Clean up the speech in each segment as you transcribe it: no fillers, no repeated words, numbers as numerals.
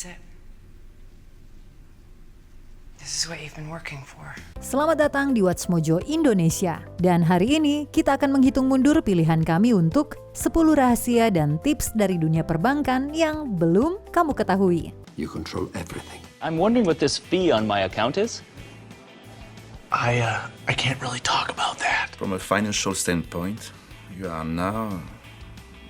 This is it. This is what you've been working for. Selamat datang di What's Mojo Indonesia. Dan hari ini kita akan menghitung mundur pilihan kami untuk 10 rahasia dan tips dari dunia perbankan yang belum kamu ketahui. You control everything. I'm wondering what this fee on my account is. I can't really talk about that. From a financial standpoint, you are now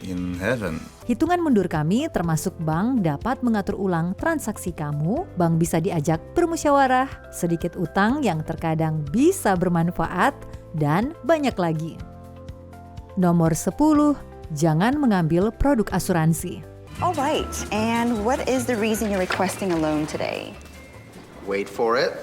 in heaven. Hitungan mundur kami termasuk bank dapat mengatur ulang transaksi kamu, bank bisa diajak bermusyawarah, sedikit utang yang terkadang bisa bermanfaat, dan banyak lagi. Nomor 10, jangan mengambil produk asuransi. All right, and what is the reason you're requesting a loan today? Wait for it.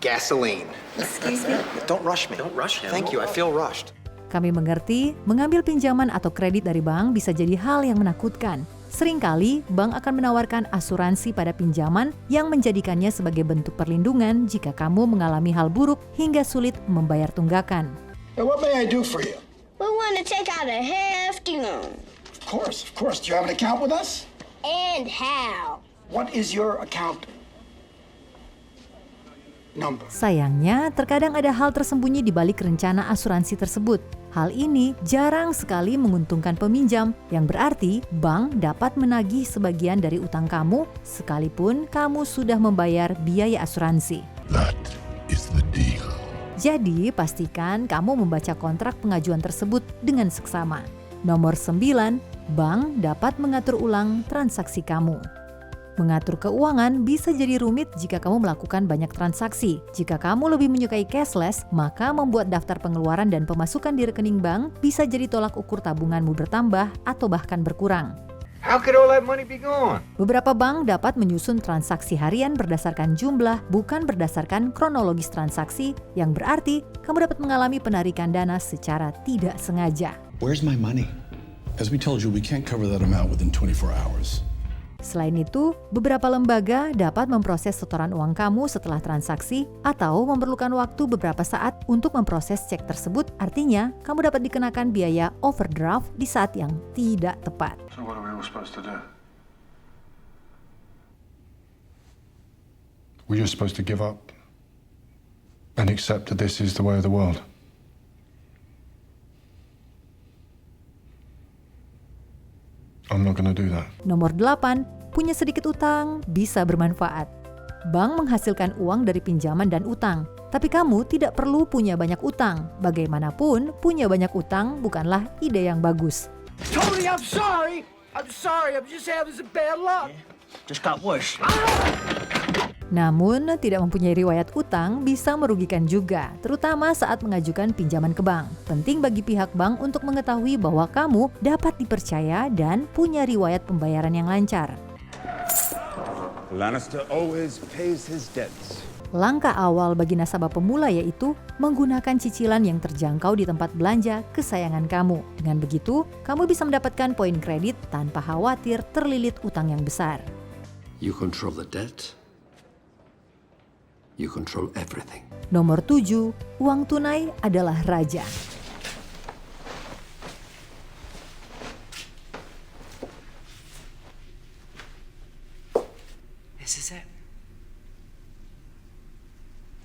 Gasoline. Excuse me? Don't rush me. Don't rush him. Thank you, I feel rushed. Kami mengerti, mengambil pinjaman atau kredit dari bank bisa jadi hal yang menakutkan. Seringkali, bank akan menawarkan asuransi pada pinjaman yang menjadikannya sebagai bentuk perlindungan jika kamu mengalami hal buruk hingga sulit membayar tunggakan. Hey, what may I do for you? We want to take out a hefty loan. Of course. Do you have an account with us? And how? What is your account number? Sayangnya, terkadang ada hal tersembunyi di balik rencana asuransi tersebut. Hal ini jarang sekali menguntungkan peminjam, yang berarti bank dapat menagih sebagian dari utang kamu sekalipun kamu sudah membayar biaya asuransi. That is the deal. Jadi, pastikan kamu membaca kontrak pengajuan tersebut dengan seksama. Nomor 9, bank dapat mengatur ulang transaksi kamu. Mengatur keuangan bisa jadi rumit jika kamu melakukan banyak transaksi. Jika kamu lebih menyukai cashless, maka membuat daftar pengeluaran dan pemasukan di rekening bank bisa jadi tolak ukur tabunganmu bertambah atau bahkan berkurang. How could all that money be gone? Beberapa bank dapat menyusun transaksi harian berdasarkan jumlah, bukan berdasarkan kronologis transaksi, yang berarti kamu dapat mengalami penarikan dana secara tidak sengaja. Where's my money? As we told you, we can't cover that amount within 24 hours. Selain itu, beberapa lembaga dapat memproses setoran uang kamu setelah transaksi atau memerlukan waktu beberapa saat untuk memproses cek tersebut. Artinya, kamu dapat dikenakan biaya overdraft di saat yang tidak tepat. So what are we all supposed to do? We're just supposed to give up and accept that this is the way of the world. I'm not gonna do that. Nomor 8, punya sedikit utang bisa bermanfaat. Bank menghasilkan uang dari pinjaman dan utang, tapi kamu tidak perlu punya banyak utang. Bagaimanapun, punya banyak utang bukanlah ide yang bagus. Tony, I'm sorry. I'm just having some bad luck. Just got worse. Namun, tidak mempunyai riwayat utang bisa merugikan juga, terutama saat mengajukan pinjaman ke bank. Penting bagi pihak bank untuk mengetahui bahwa kamu dapat dipercaya dan punya riwayat pembayaran yang lancar. Lannister always pays his debts. Langkah awal bagi nasabah pemula yaitu menggunakan cicilan yang terjangkau di tempat belanja kesayangan kamu. Dengan begitu, kamu bisa mendapatkan poin kredit tanpa khawatir terlilit utang yang besar. You control the debt. You control everything. Nomor 7, uang tunai adalah raja. This is it.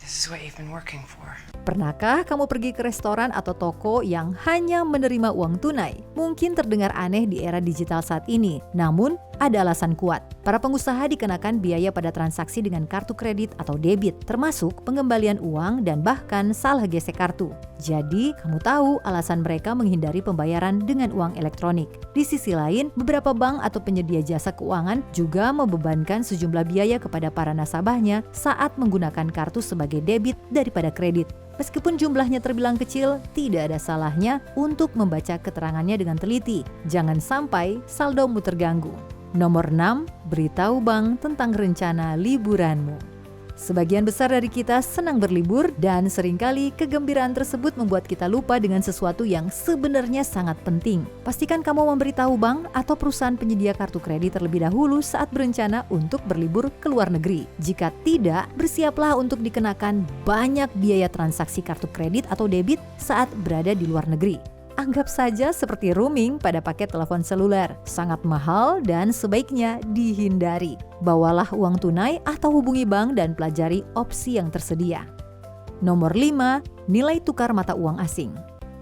This is what you've been working for. Pernahkah kamu pergi ke restoran atau toko yang hanya menerima uang tunai? Mungkin terdengar aneh di era digital saat ini, namun ada alasan kuat. Para pengusaha dikenakan biaya pada transaksi dengan kartu kredit atau debit, termasuk pengembalian uang dan bahkan salah gesek kartu. Jadi, kamu tahu alasan mereka menghindari pembayaran dengan uang elektronik. Di sisi lain, beberapa bank atau penyedia jasa keuangan juga membebankan sejumlah biaya kepada para nasabahnya saat menggunakan kartu sebagai debit daripada kredit. Meskipun jumlahnya terbilang kecil, tidak ada salahnya untuk membaca keterangannya dengan teliti. Jangan sampai saldomu terganggu. Nomor 6, beritahu bank tentang rencana liburanmu. Sebagian besar dari kita senang berlibur dan seringkali kegembiraan tersebut membuat kita lupa dengan sesuatu yang sebenarnya sangat penting. Pastikan kamu memberitahu bank atau perusahaan penyedia kartu kredit terlebih dahulu saat berencana untuk berlibur ke luar negeri. Jika tidak, bersiaplah untuk dikenakan banyak biaya transaksi kartu kredit atau debit saat berada di luar negeri. anggap saja seperti roaming pada paket telepon seluler. Sangat mahal dan sebaiknya dihindari. Bawalah uang tunai atau hubungi bank dan pelajari opsi yang tersedia. Nomor 5, nilai tukar mata uang asing.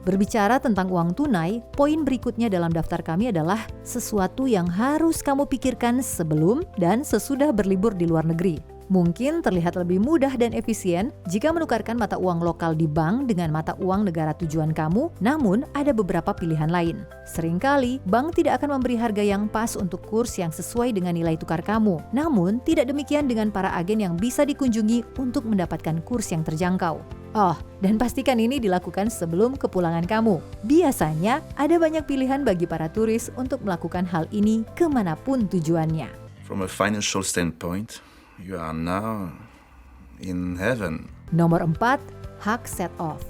Berbicara tentang uang tunai, poin berikutnya dalam daftar kami adalah sesuatu yang harus kamu pikirkan sebelum dan sesudah berlibur di luar negeri. Mungkin terlihat lebih mudah dan efisien jika menukarkan mata uang lokal di bank dengan mata uang negara tujuan kamu, namun ada beberapa pilihan lain. Seringkali, bank tidak akan memberi harga yang pas untuk kurs yang sesuai dengan nilai tukar kamu. Namun, tidak demikian dengan para agen yang bisa dikunjungi untuk mendapatkan kurs yang terjangkau. Oh, dan pastikan ini dilakukan sebelum kepulangan kamu. Biasanya, ada banyak pilihan bagi para turis untuk melakukan hal ini kemanapun tujuannya. From a financial standpoint, you are now in heaven. Nomor 4, hak set off.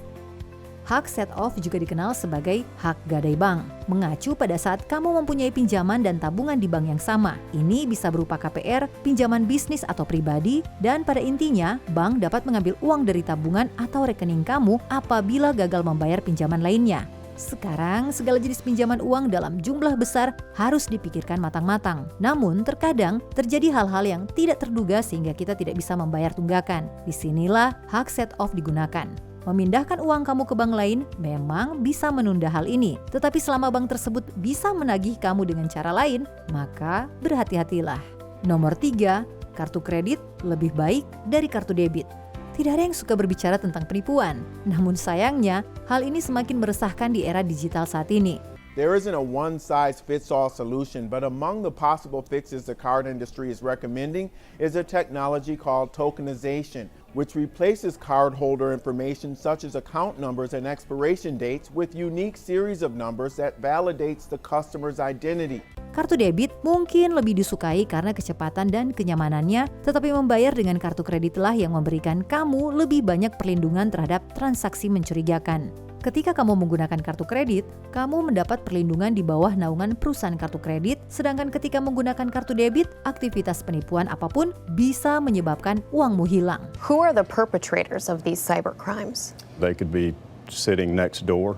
Hak set off juga dikenal sebagai hak gadai bank, mengacu pada saat kamu mempunyai pinjaman dan tabungan di bank yang sama. Ini bisa berupa KPR, pinjaman bisnis atau pribadi, dan pada intinya, bank dapat mengambil uang dari tabungan atau rekening kamu apabila gagal membayar pinjaman lainnya. Sekarang, segala jenis pinjaman uang dalam jumlah besar harus dipikirkan matang-matang. Namun, terkadang terjadi hal-hal yang tidak terduga sehingga kita tidak bisa membayar tunggakan. Disinilah hak set off digunakan. Memindahkan uang kamu ke bank lain memang bisa menunda hal ini. Tetapi selama bank tersebut bisa menagih kamu dengan cara lain, maka berhati-hatilah. Nomor 3, kartu kredit lebih baik dari kartu debit. Tidak ada yang suka berbicara tentang penipuan. Namun sayangnya, hal ini semakin meresahkan di era digital saat ini. There isn't a one-size-fits-all solution, but among the possible fixes the card industry is recommending is a technology called tokenization, which replaces cardholder information such as account numbers and expiration dates with unique series of numbers that validates the customer's identity. Kartu debit mungkin lebih disukai karena kecepatan dan kenyamanannya, tetapi membayar dengan kartu kreditlah yang memberikan kamu lebih banyak perlindungan terhadap transaksi mencurigakan. Ketika kamu menggunakan kartu kredit, kamu mendapat perlindungan di bawah naungan perusahaan kartu kredit, sedangkan ketika menggunakan kartu debit, aktivitas penipuan apapun bisa menyebabkan uangmu hilang. Who are the perpetrators of these cybercrimes? They could be sitting next door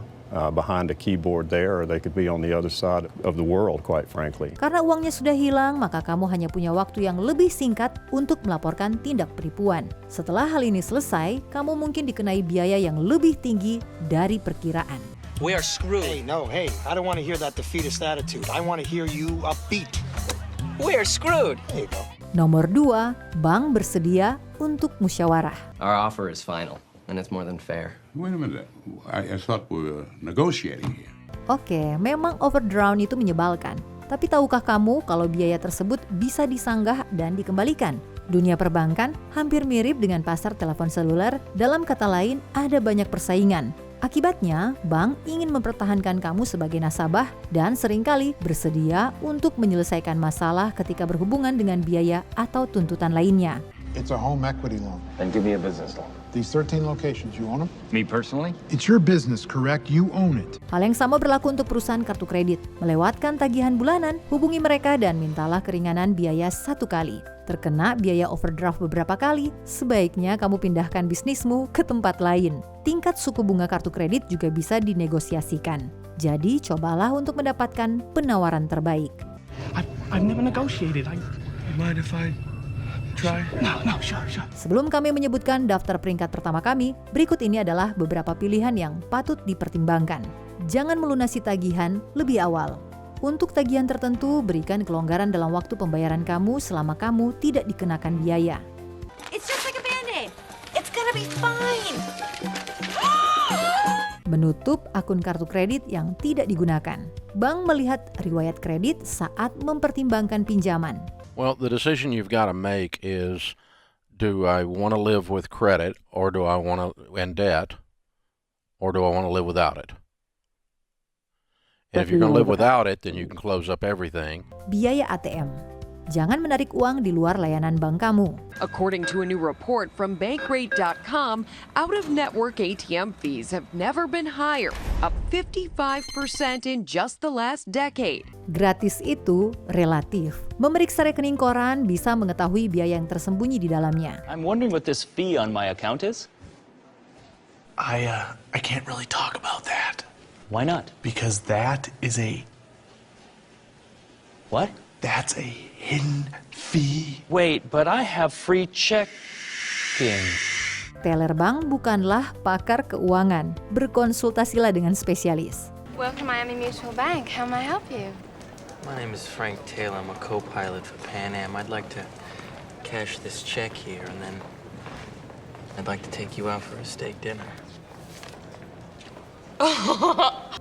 behind a keyboard there, or they could be on the other side of the world, quite frankly. Karena uangnya sudah hilang, maka kamu hanya punya waktu yang lebih singkat untuk melaporkan tindak penipuan. Setelah hal ini selesai, kamu mungkin dikenai biaya yang lebih tinggi dari perkiraan. We are screwed. Hey, no, hey, I don't want to hear that defeatist attitude. I want to hear you upbeat. We are screwed. There you go. Nomor 2, bank bersedia untuk musyawarah. Our offer is final, and it's more than fair. Wait a minute. I thought we were negotiating here. Oke, memang overdrawn itu menyebalkan. Tapi tahukah kamu kalau biaya tersebut bisa disanggah dan dikembalikan? Dunia perbankan hampir mirip dengan pasar telepon seluler. Dalam kata lain, ada banyak persaingan. Akibatnya, bank ingin mempertahankan kamu sebagai nasabah dan seringkali bersedia untuk menyelesaikan masalah ketika berhubungan dengan biaya atau tuntutan lainnya. It's a home equity loan. Then give me a business loan. These 13 locations, you own them? Me personally? It's your business, correct? You own it. Hal yang sama berlaku untuk perusahaan kartu kredit. Melewatkan tagihan bulanan, hubungi mereka dan mintalah keringanan biaya 1 kali. Terkena biaya overdraft beberapa kali, sebaiknya kamu pindahkan bisnismu ke tempat lain. Tingkat suku bunga kartu kredit juga bisa dinegosiasikan. Jadi cobalah untuk mendapatkan penawaran terbaik. I've never negotiated. Mind if I try? No, sure. Sebelum kami menyebutkan daftar peringkat pertama kami, berikut ini adalah beberapa pilihan yang patut dipertimbangkan. Jangan melunasi tagihan lebih awal. Untuk tagihan tertentu, berikan kelonggaran dalam waktu pembayaran kamu selama kamu tidak dikenakan biaya. It's just like a Band-Aid. It's gonna be fine. Menutup akun kartu kredit yang tidak digunakan. Bank melihat riwayat kredit saat mempertimbangkan pinjaman. Well, the decision you've got to make is, do I want to live with credit, or do I want to in debt, or do I want to live without it? And if you're going to live without it, then you can close up everything. Biaya ATM. Jangan menarik uang di luar layanan bank kamu. According to a new report from Bankrate.com, out-of-network ATM fees have never been higher, up 55% in just the last decade. Gratis itu relatif. Memeriksa rekening koran bisa mengetahui biaya yang tersembunyi di dalamnya. I'm wondering what this fee on my account is. I can't really talk about that. Why not? Because that is a... What? That's a hidden fee. Wait, but I have free checking. Teller bank bukanlah pakar keuangan. Berkonsultasilah dengan spesialis. Welcome to Miami Mutual Bank. How may I help you? My name is Frank Taylor. I'm a co-pilot for Pan Am. I'd like to cash this check here, and then I'd like to take you out for a steak dinner.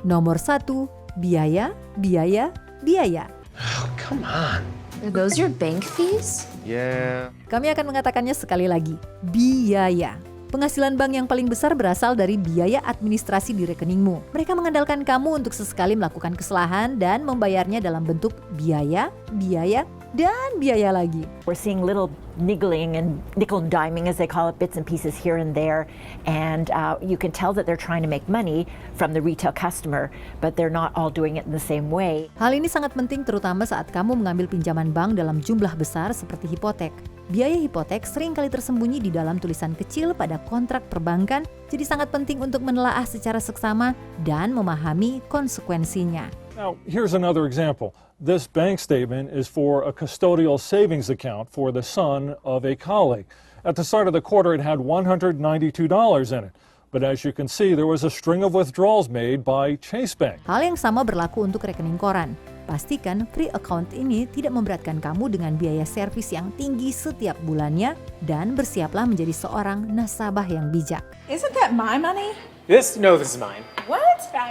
Nomor 1, biaya, biaya, biaya. Oh, come on. Are those your bank fees? Yeah. Kami akan mengatakannya sekali lagi, biaya. Penghasilan bank yang paling besar berasal dari biaya administrasi di rekeningmu. Mereka mengandalkan kamu untuk sesekali melakukan kesalahan dan membayarnya dalam bentuk biaya, biaya, dan biaya lagi. We're seeing little niggling and nickel and diming, as they call it, bits and pieces here and there. And you can tell that they're trying to make money from the retail customer, but they're not all doing it in the same way. Hal ini sangat penting terutama saat kamu mengambil pinjaman bank dalam jumlah besar seperti hipotek. Biaya hipotek seringkali tersembunyi di dalam tulisan kecil pada kontrak perbankan, jadi sangat penting untuk menelaah secara seksama dan memahami konsekuensinya. Now, here's another example. This bank statement is for a custodial savings account for the son of a colleague. At the start of the quarter, it had $192 in it. But as you can see, there was a string of withdrawals made by Chase Bank. Hal yang sama berlaku untuk rekening koran. Pastikan free account ini tidak memberatkan kamu dengan biaya servis yang tinggi setiap bulannya dan bersiaplah menjadi seorang nasabah yang bijak. Isn't that my money? This is mine. What?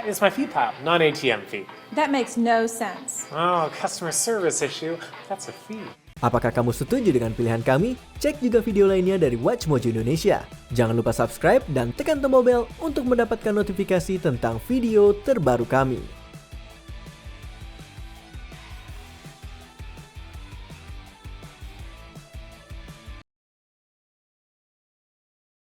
It's my fee pile, non-ATM fee. That makes no sense. Oh, customer service issue. That's a fee. Apakah kamu setuju dengan pilihan kami? Cek juga video lainnya dari WatchMojo Indonesia. Jangan lupa subscribe dan tekan tombol bel untuk mendapatkan notifikasi tentang video terbaru kami.